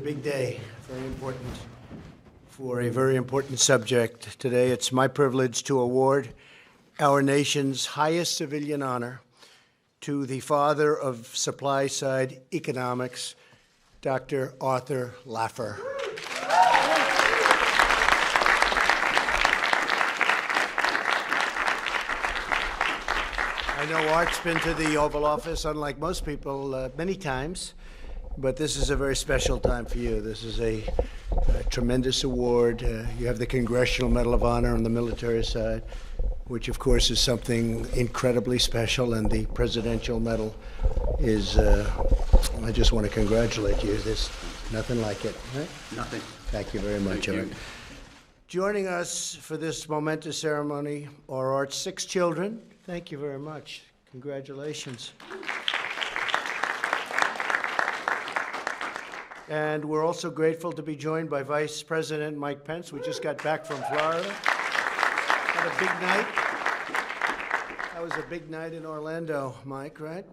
a big day, very important, for a very important subject. Today, it's my privilege to award our nation's highest civilian honor to the father of supply-side economics, Dr. Arthur Laffer. I know Art's been to the Oval Office, unlike most people, many times, but this is a very special time for you. This is a tremendous award. You have the Congressional Medal of Honor on the military side, which of course is something incredibly special, and the Presidential Medal is, I just want to congratulate you. There's nothing like it, right? Nothing. Thank you very much, Art. Joining us for this momentous ceremony are Art's 6 children. Thank you very much. Congratulations. And we're also grateful to be joined by Vice President Mike Pence. We just got back from Florida. Had a big night. That was a big night in Orlando, Mike, right?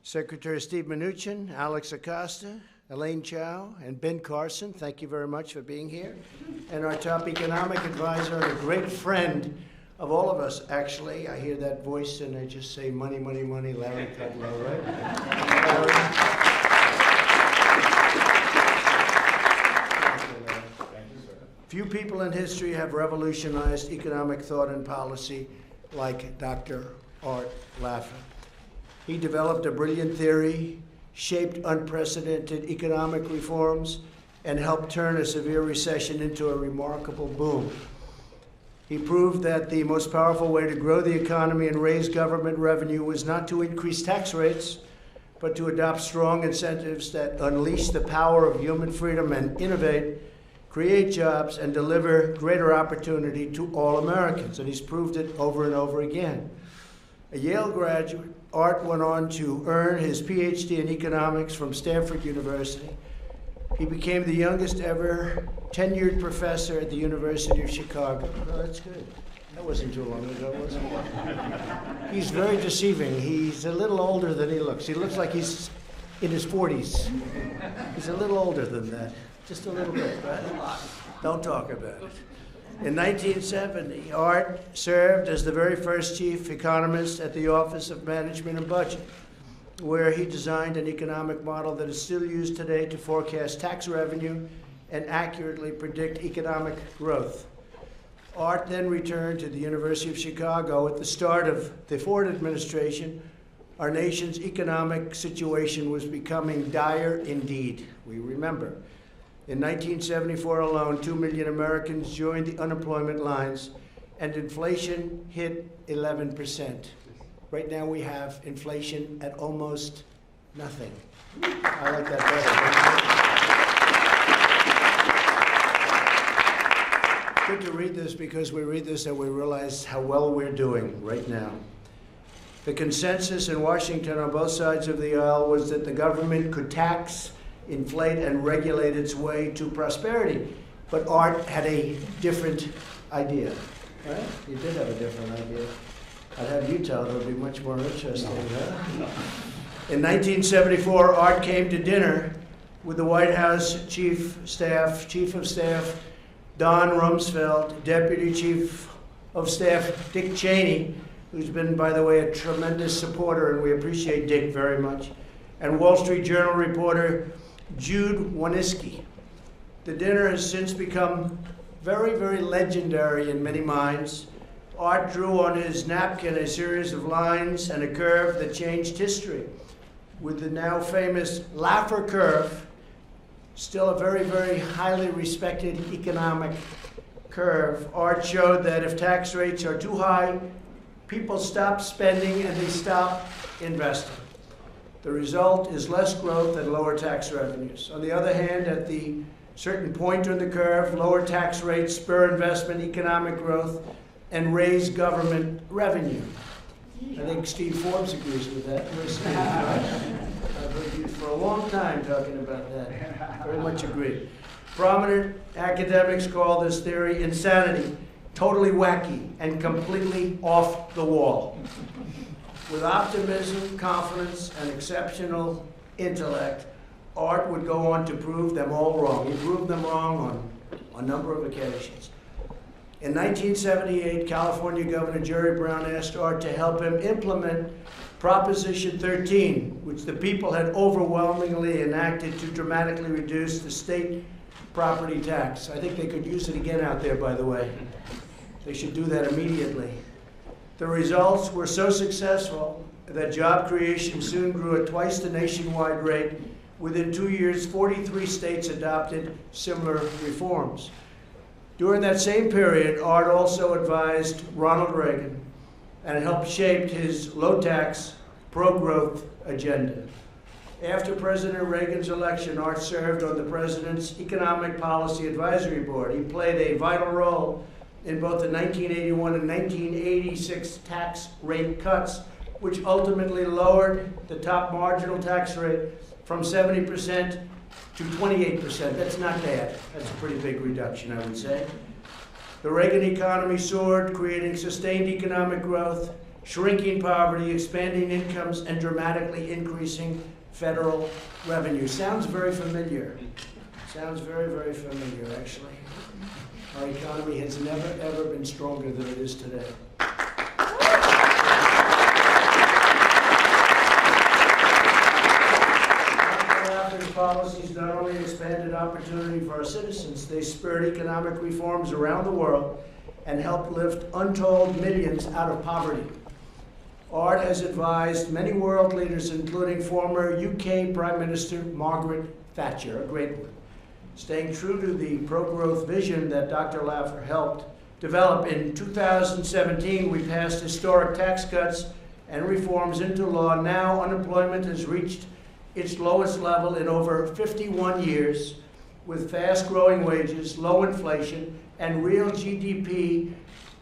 Secretary Steve Mnuchin, Alex Acosta, Elaine Chao, and Ben Carson, thank you very much for being here. And our top economic advisor and a great friend of all of us, actually. I hear that voice and I just say money, money, money, Larry Kudlow, right? Larry. Few people in history have revolutionized economic thought and policy like Dr. Art Laffer. He developed a brilliant theory, shaped unprecedented economic reforms, and helped turn a severe recession into a remarkable boom. He proved that the most powerful way to grow the economy and raise government revenue was not to increase tax rates, but to adopt strong incentives that unleash the power of human freedom and innovate, create jobs, and deliver greater opportunity to all Americans. And he's proved it over and over again. A Yale graduate, Art went on to earn his PhD in economics from Stanford University. He became the youngest ever tenured professor at the University of Chicago. Oh, that's good. That wasn't too long ago, was it? He's very deceiving. He's a little older than he looks. He looks like he's in his 40s. He's a little older than that. Just a little bit, right? Don't talk about it. In 1970, Art served as the very first chief economist at the Office of Management and Budget, where he designed an economic model that is still used today to forecast tax revenue and accurately predict economic growth. Art then returned to the University of Chicago at the start of the Ford administration. Our nation's economic situation was becoming dire indeed, we remember. In 1974 alone, 2 million Americans joined the unemployment lines, and inflation hit 11%. Right now we have inflation at almost nothing. I like that better. Good to read this because we read this and we realize how well we're doing right now. The consensus in Washington on both sides of the aisle was that the government could tax, inflate, and regulate its way to prosperity. But Art had a different idea, right? You did have a different idea. I'd have you tell it. It would be much more interesting, huh? In 1974, Art came to dinner with the White House Chief of Staff Don Rumsfeld, Deputy Chief of Staff Dick Cheney, who's been, by the way, a tremendous supporter, and we appreciate Dick very much, and Wall Street Journal reporter Jude Wanniski. The dinner has since become very, very legendary in many minds. Art drew on his napkin a series of lines and a curve that changed history. With the now famous Laffer curve, still a very, very highly respected economic curve, Art showed that if tax rates are too high, people stop spending and they stop investing. The result is less growth and lower tax revenues. On the other hand, at the certain point on the curve, lower tax rates spur investment, economic growth, and raise government revenue. I think Steve Forbes agrees with that. I've heard you for a long time talking about that. Very much agree. Prominent academics call this theory insanity, totally wacky, and completely off the wall. With optimism, confidence, and exceptional intellect, Art would go on to prove them all wrong. He proved them wrong on a number of occasions. In 1978, California Governor Jerry Brown asked Art to help him implement Proposition 13, which the people had overwhelmingly enacted to dramatically reduce the state property tax. I think they could use it again out there, by the way. They should do that immediately. The results were so successful that job creation soon grew at twice the nationwide rate. Within 2 years, 43 states adopted similar reforms. During that same period, Art also advised Ronald Reagan and helped shape his low-tax, pro-growth agenda. After President Reagan's election, Art served on the President's Economic Policy Advisory Board. He played a vital role in both the 1981 and 1986 tax rate cuts, which ultimately lowered the top marginal tax rate from 70% to 28%. That's not bad. That's a pretty big reduction, I would say. The Reagan economy soared, creating sustained economic growth, shrinking poverty, expanding incomes, and dramatically increasing federal revenue. Sounds very familiar. Sounds very, very familiar, actually. Our economy has never, ever been stronger than it is today. Policies not only expanded opportunity for our citizens, they spurred economic reforms around the world and helped lift untold millions out of poverty. Art has advised many world leaders, including former UK Prime Minister Margaret Thatcher, a great one. Staying true to the pro-growth vision that Dr. Laffer helped develop, in 2017 we passed historic tax cuts and reforms into law. Now unemployment has reached its lowest level in over 51 years, with fast-growing wages, low inflation, and real GDP.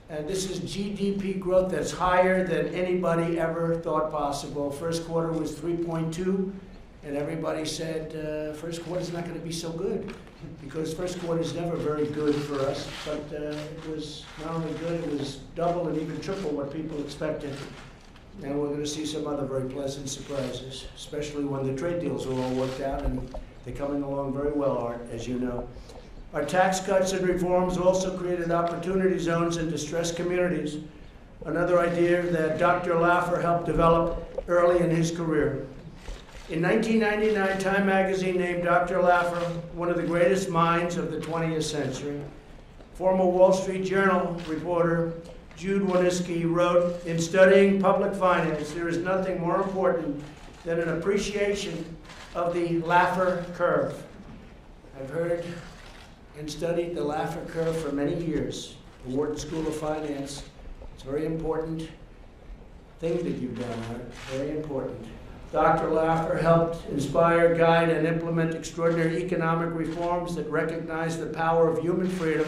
And this is GDP growth that's higher than anybody ever thought possible. First quarter was 3.2, and everybody said first quarter's not going to be so good, because first quarter's never very good for us. But it was not only good, it was double and even triple what people expected. And we're going to see some other very pleasant surprises, especially when the trade deals are all worked out, and they're coming along very well, Art, as you know. Our tax cuts and reforms also created opportunity zones in distressed communities, another idea that Dr. Laffer helped develop early in his career. In 1999, Time magazine named Dr. Laffer one of the greatest minds of the 20th century. Former Wall Street Journal reporter Jude Wanniski wrote, "In studying public finance, there is nothing more important than an appreciation of the Laffer curve." I've heard and studied the Laffer curve for many years. The Wharton School of Finance. It's a very important thing that you've done, Art. Very important. Dr. Laffer helped inspire, guide, and implement extraordinary economic reforms that recognize the power of human freedom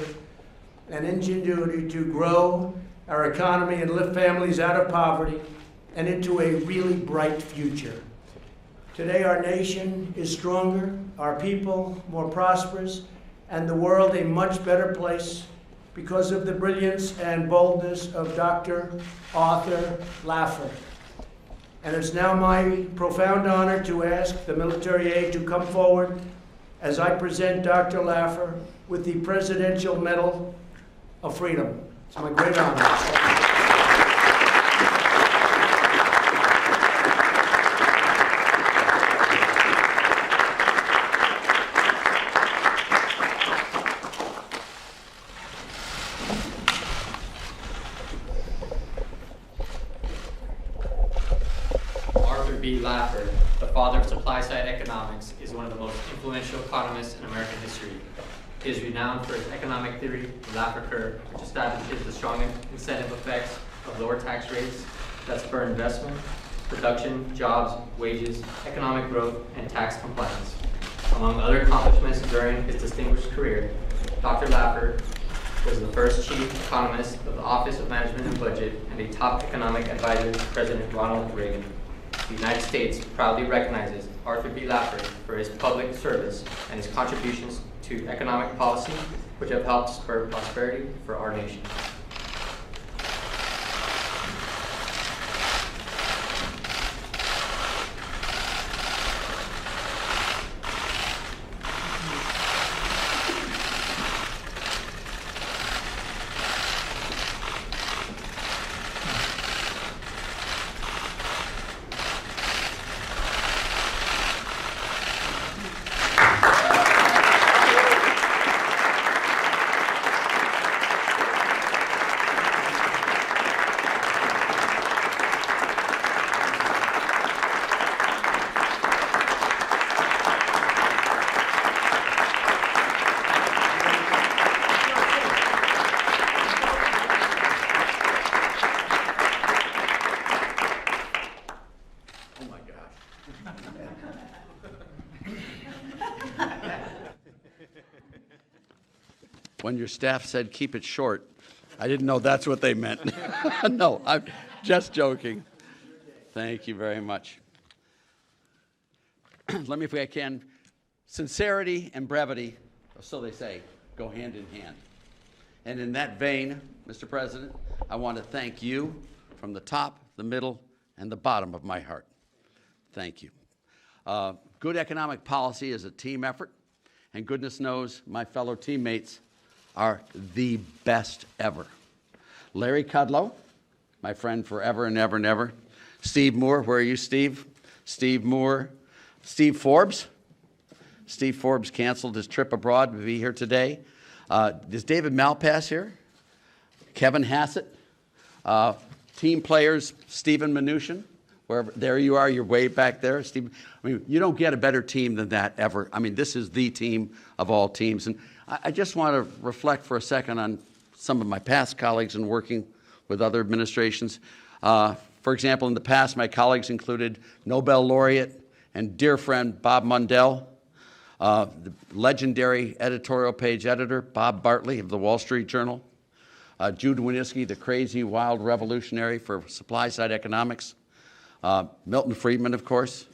and ingenuity to grow our economy and lift families out of poverty and into a really bright future. Today, our nation is stronger, our people more prosperous, and the world a much better place because of the brilliance and boldness of Dr. Arthur Laffer. And it's now my profound honor to ask the military aide to come forward as I present Dr. Laffer with the Presidential Medal of Freedom. It's my great honor. Laffer, the father of supply-side economics, is one of the most influential economists in American history. He is renowned for his economic theory, the Laffer curve, which establishes the strong incentive effects of lower tax rates that spur investment, production, jobs, wages, economic growth, and tax compliance. Among other accomplishments during his distinguished career, Dr. Laffer was the first chief economist of the Office of Management and Budget and a top economic advisor to President Ronald Reagan. The United States proudly recognizes Arthur B. Laffer for his public service and his contributions to economic policy, which have helped spur prosperity for our nation. when your staff said keep it short, I didn't know that's what they meant. No, I'm just joking. Thank you very much. Let me, if I can, sincerity and brevity, so they say, go hand in hand. And in that vein, Mr. President, I want to thank you from the top, the middle, and the bottom of my heart. Thank you. Good economic policy is a team effort, and goodness knows my fellow teammates are the best ever. Larry Kudlow, my friend forever and ever and ever. Steve Moore, where are you, Steve? Steve Moore. Steve Forbes. Steve Forbes canceled his trip abroad to be here today. Is David Malpass here? Kevin Hassett. Team players, Stephen Mnuchin. Wherever, there you are, you're way back there, Steve. I mean, you don't get a better team than that ever. I mean, this is the team of all teams. And I just want to reflect for a second on some of my past colleagues in working with other administrations. For example, in the past, my colleagues included Nobel laureate and dear friend Bob Mundell, the legendary editorial page editor Bob Bartley of the Wall Street Journal, Jude Winniski, the crazy, wild revolutionary for supply-side economics, Milton Friedman, of course,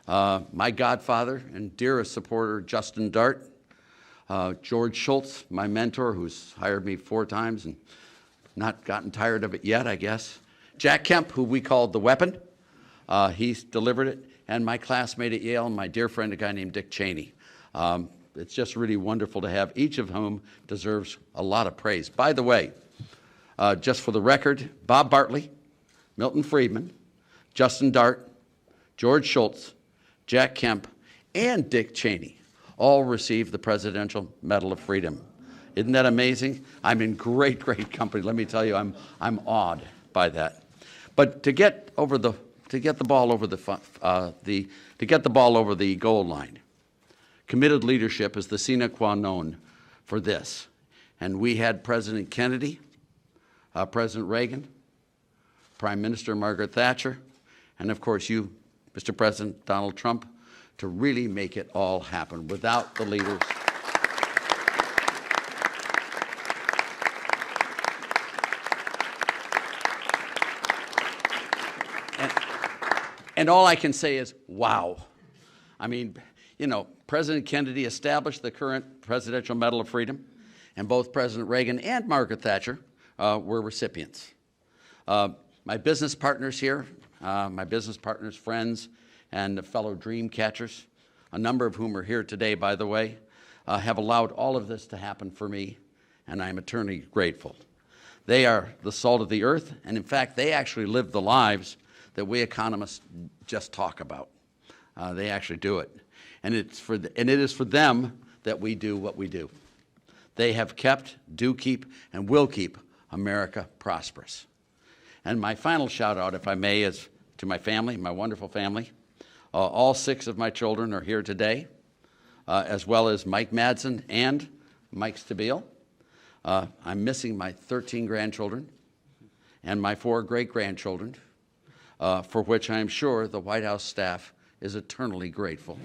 my godfather and dearest supporter, Justin Dart, George Shultz, my mentor, who's hired me 4 times and not gotten tired of it yet, I guess. Jack Kemp, who we called the weapon, he's delivered it, and my classmate at Yale, and my dear friend, a guy named Dick Cheney. It's just really wonderful to have, each of whom deserves a lot of praise. By the way, just for the record, Bob Bartley, Milton Friedman, Justin Dart, George Shultz, Jack Kemp, and Dick Cheney all received the Presidential Medal of Freedom. Isn't that amazing? I'm in great, great company. Let me tell you, I'm awed by that. But to get the ball over the goal line, committed leadership is the sine qua non for this. And we had President Kennedy, President Reagan, Prime Minister Margaret Thatcher, and of course you, Mr. President Donald Trump, to really make it all happen. Without the leaders, and all I can say is, wow. I mean, you know, President Kennedy established the current Presidential Medal of Freedom, and both President Reagan and Margaret Thatcher were recipients. My business partners here, my business partners, friends, and fellow dream catchers, a number of whom are here today, by the way, have allowed all of this to happen for me, and I am eternally grateful. They are the salt of the earth, and in fact, they actually live the lives that we economists just talk about. They actually do it. And it is for them that we do what we do. They have kept, do keep, and will keep America prosperous. And my final shout out, if I may, is to my family, my wonderful family. All 6 of my children are here today, as well as Mike Madsen and Mike Stabile. I'm missing my 13 grandchildren and my 4 great-grandchildren, for which I am sure the White House staff is eternally grateful.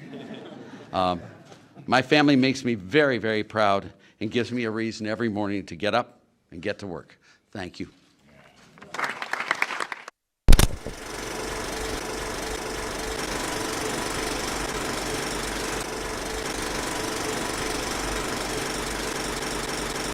My family makes me very, very proud and gives me a reason every morning to get up and get to work. Thank you.